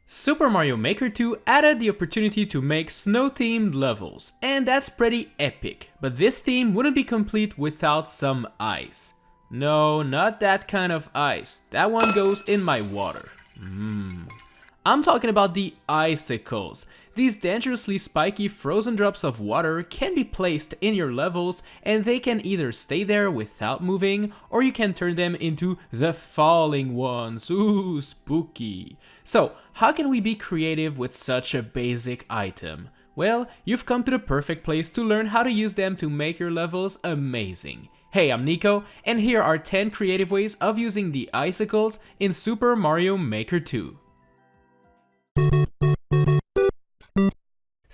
Super Mario Maker 2 added the opportunity to make snow-themed levels, and that's pretty epic, but this theme wouldn't be complete without some ice. No, not that kind of ice, that one goes in my water. I'm talking about the Icicles. These dangerously spiky frozen drops of water can be placed in your levels, and they can either stay there without moving, or you can turn them into the falling ones. Ooh, spooky. So, how can we be creative with such a basic item? Well, you've come to the perfect place to learn how to use them to make your levels amazing. Hey, I'm Nico, and here are 10 creative ways of using the Icicles in Super Mario Maker 2.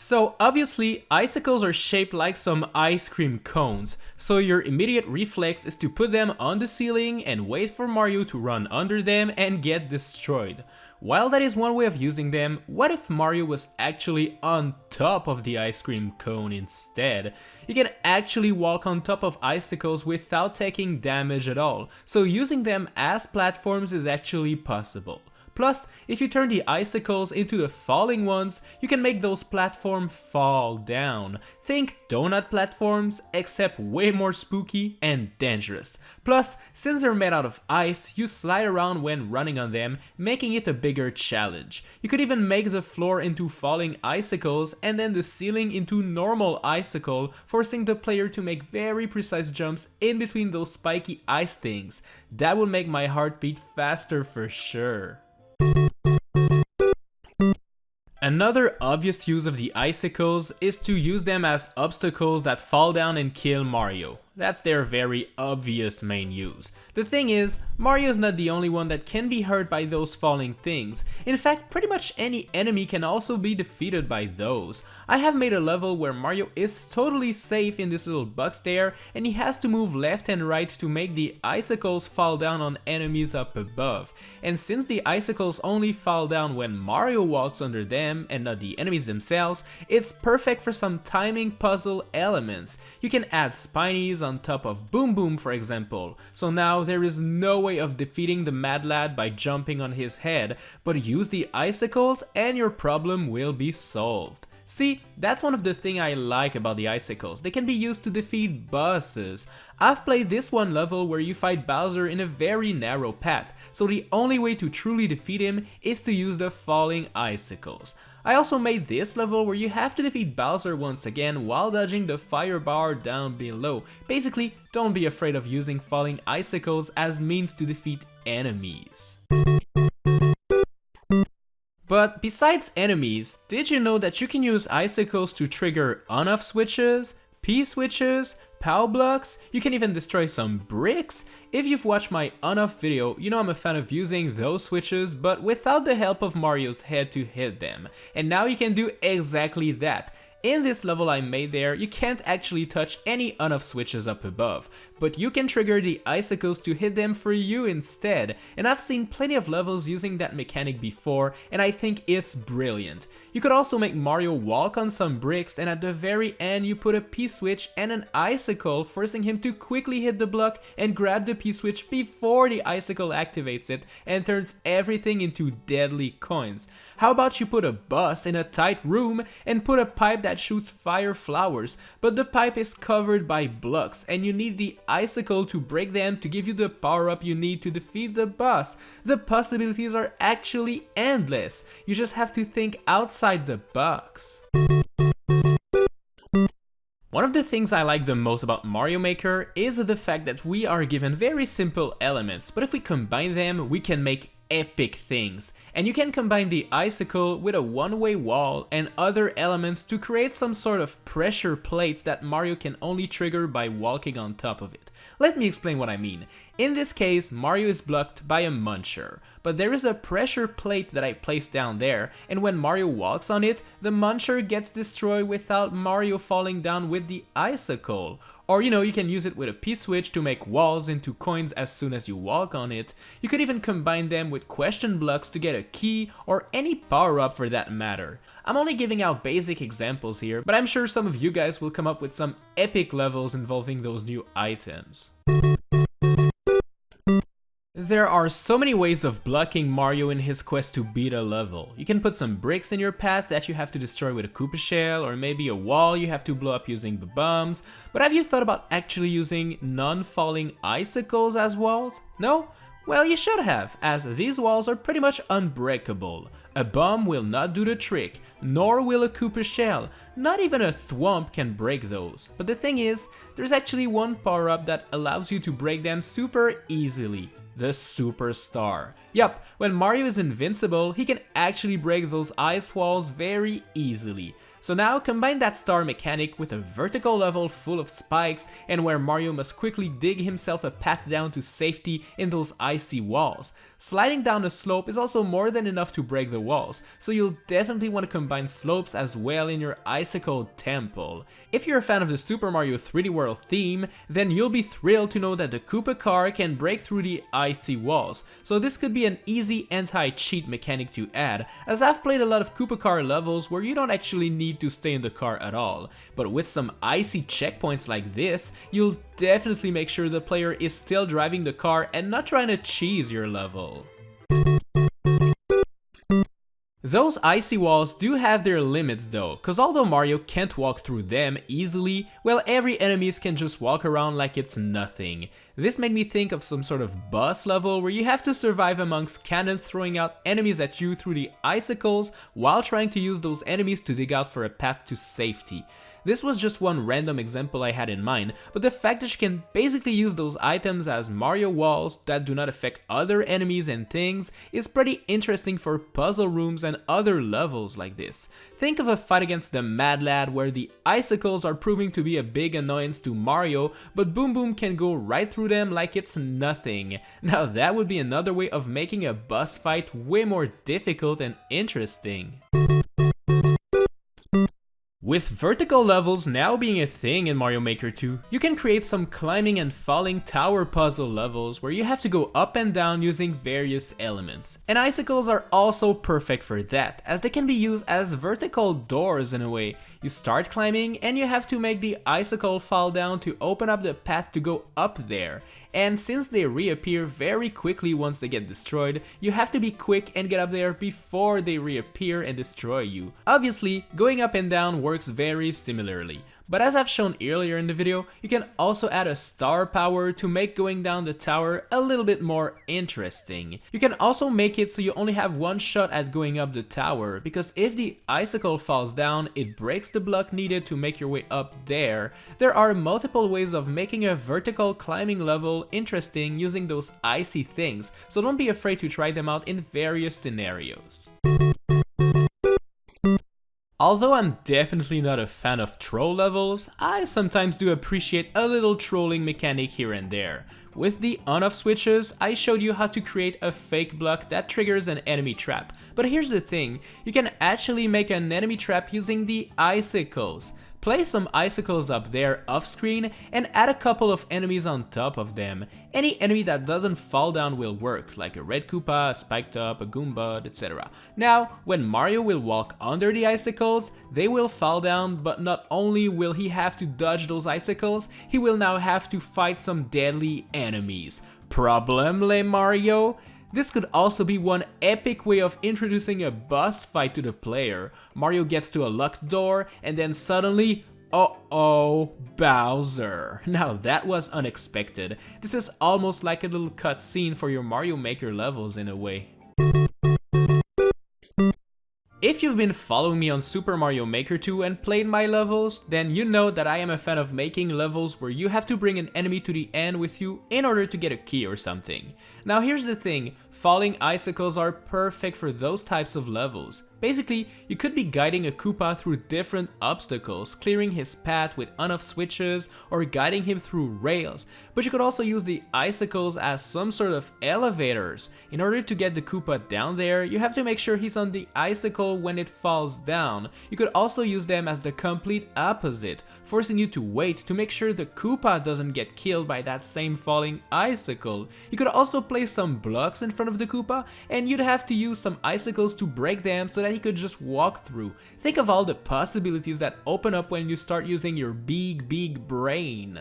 So obviously, icicles are shaped like some ice cream cones, so your immediate reflex is to put them on the ceiling and wait for Mario to run under them and get destroyed. While that is one way of using them, what if Mario was actually on top of the ice cream cone instead? You can actually walk on top of icicles without taking damage at all, so using them as platforms is actually possible. Plus, if you turn the icicles into the falling ones, you can make those platforms fall down. Think donut platforms, except way more spooky and dangerous. Plus, since they're made out of ice, you slide around when running on them, making it a bigger challenge. You could even make the floor into falling icicles and then the ceiling into normal icicle, forcing the player to make very precise jumps in between those spiky ice things. That would make my heart beat faster for sure. Another obvious use of the icicles is to use them as obstacles that fall down and kill Mario. That's their very obvious main use. The thing is, Mario is not the only one that can be hurt by those falling things. In fact, pretty much any enemy can also be defeated by those. I have made a level where Mario is totally safe in this little box there, and he has to move left and right to make the icicles fall down on enemies up above. And since the icicles only fall down when Mario walks under them and not the enemies themselves, it's perfect for some timing puzzle elements. You can add spinies on top of Boom Boom, for example, so now there is no way of defeating the Mad Lad by jumping on his head, but use the icicles and your problem will be solved. See, that's one of the things I like about the icicles. They can be used to defeat bosses. I've played this one level where you fight Bowser in a very narrow path, so the only way to truly defeat him is to use the falling icicles. I also made this level where you have to defeat Bowser once again while dodging the fire bar down below. Basically, don't be afraid of using falling icicles as means to defeat enemies. But besides enemies, did you know that you can use icicles to trigger on-off switches, P-switches, POW blocks? You can even destroy some bricks? If you've watched my on-off video, you know I'm a fan of using those switches, but without the help of Mario's head to hit them. And now you can do exactly that. In this level I made there, you can't actually touch any on-off switches up above, but you can trigger the icicles to hit them for you instead, and I've seen plenty of levels using that mechanic before, and I think it's brilliant. You could also make Mario walk on some bricks, and at the very end you put a P-switch and an icicle, forcing him to quickly hit the block and grab the P-switch before the icicle activates it and turns everything into deadly coins. How about you put a boss in a tight room and put a pipe that shoots fire flowers, but the pipe is covered by blocks and you need the icicle to break them to give you the power-up you need to defeat the boss. The possibilities are actually endless. You just have to think outside the box. One of the things I like the most about Mario Maker is the fact that we are given very simple elements, but if we combine them, we can make epic things. And you can combine the icicle with a one-way wall and other elements to create some sort of pressure plates that Mario can only trigger by walking on top of it. Let me explain what I mean. In this case, Mario is blocked by a muncher, but there is a pressure plate that I placed down there, and when Mario walks on it, the muncher gets destroyed without Mario falling down with the icicle. Or you can use it with a P-switch to make walls into coins as soon as you walk on it. You could even combine them with question blocks to get a key or any power-up for that matter. I'm only giving out basic examples here, but I'm sure some of you guys will come up with some epic levels involving those new items. There are so many ways of blocking Mario in his quest to beat a level. You can put some bricks in your path that you have to destroy with a Koopa shell, or maybe a wall you have to blow up using the bombs. But have you thought about actually using non-falling icicles as walls? No? Well, you should have, as these walls are pretty much unbreakable. A bomb will not do the trick, nor will a Koopa shell. Not even a thwomp can break those. But the thing is, there's actually one power-up that allows you to break them super easily. The Superstar. Yup, when Mario is invincible, he can actually break those ice walls very easily. So now combine that star mechanic with a vertical level full of spikes and where Mario must quickly dig himself a path down to safety in those icy walls. Sliding down a slope is also more than enough to break the walls, so you'll definitely want to combine slopes as well in your Icicle temple. If you're a fan of the Super Mario 3D World theme, then you'll be thrilled to know that the Koopa car can break through the icy walls, so this could be an easy anti-cheat mechanic to add, as I've played a lot of Koopa car levels where you don't actually need to stay in the car at all. But with some icy checkpoints like this, you'll definitely make sure the player is still driving the car and not trying to cheese your level. Those icy walls do have their limits though, cause although Mario can't walk through them easily, well, every enemies can just walk around like it's nothing. This made me think of some sort of boss level where you have to survive amongst cannons throwing out enemies at you through the icicles while trying to use those enemies to dig out for a path to safety. This was just one random example I had in mind, but the fact that you can basically use those items as Mario walls that do not affect other enemies and things is pretty interesting for puzzle rooms and other levels like this. Think of a fight against the Mad Lad where the icicles are proving to be a big annoyance to Mario, but Boom Boom can go right through them like it's nothing. Now that would be another way of making a boss fight way more difficult and interesting. With vertical levels now being a thing in Mario Maker 2, you can create some climbing and falling tower puzzle levels where you have to go up and down using various elements. And icicles are also perfect for that, as they can be used as vertical doors in a way. You start climbing and you have to make the icicle fall down to open up the path to go up there. And since they reappear very quickly once they get destroyed, you have to be quick and get up there before they reappear and destroy you. Obviously, going up and down works very similarly. But as I've shown earlier in the video, you can also add a star power to make going down the tower a little bit more interesting. You can also make it so you only have one shot at going up the tower, because if the icicle falls down, it breaks the block needed to make your way up there. There are multiple ways of making a vertical climbing level interesting using those icy things, so don't be afraid to try them out in various scenarios. Although I'm definitely not a fan of troll levels, I sometimes do appreciate a little trolling mechanic here and there. With the on-off switches, I showed you how to create a fake block that triggers an enemy trap. But here's the thing, you can actually make an enemy trap using the icicles. Place some icicles up there off screen and add a couple of enemies on top of them. Any enemy that doesn't fall down will work, like a red Koopa, a spiked up, a Goombud, etc. Now, when Mario will walk under the icicles, they will fall down, but not only will he have to dodge those icicles, he will now have to fight some deadly enemies. Problème, Mario? This could also be one epic way of introducing a boss fight to the player. Mario gets to a locked door and then suddenly, uh-oh, Bowser. Now that was unexpected. This is almost like a little cutscene for your Mario Maker levels in a way. If you've been following me on Super Mario Maker 2 and played my levels, then you know that I am a fan of making levels where you have to bring an enemy to the end with you in order to get a key or something. Now here's the thing, falling icicles are perfect for those types of levels. Basically, you could be guiding a Koopa through different obstacles, clearing his path with on-off switches, or guiding him through rails, but you could also use the icicles as some sort of elevators. In order to get the Koopa down there, you have to make sure he's on the icicle when it falls down. You could also use them as the complete opposite, forcing you to wait to make sure the Koopa doesn't get killed by that same falling icicle. You could also place some blocks in front of the Koopa, and you'd have to use some icicles to break them so that he could just walk through. Think of all the possibilities that open up when you start using your big brain.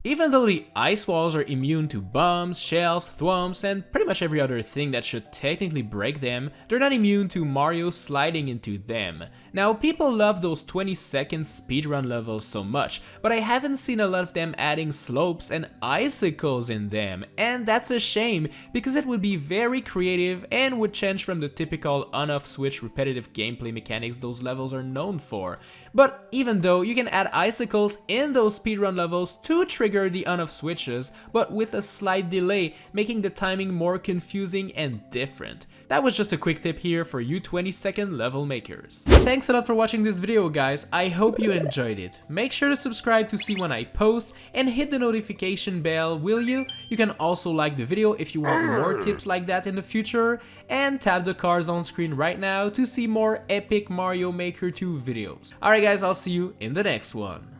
If even though the ice walls are immune to bombs, shells, thwomps, and pretty much every other thing that should technically break them, they're not immune to Mario sliding into them. Now, people love those 20-second speedrun levels so much, but I haven't seen a lot of them adding slopes and icicles in them, and that's a shame because it would be very creative and would change from the typical on-off switch repetitive gameplay mechanics those levels are known for. But even though you can add icicles in those speedrun levels to trigger the on-off switches, but with a slight delay, making the timing more confusing and different. That was just a quick tip here for you 20-second level makers. Thanks a lot for watching this video, guys. I hope you enjoyed it. Make sure to subscribe to see when I post and hit the notification bell, will you? You can also like the video if you want more tips like that in the future, and tap the cards on screen right now to see more epic Mario Maker 2 videos. Alright guys, I'll see you in the next one.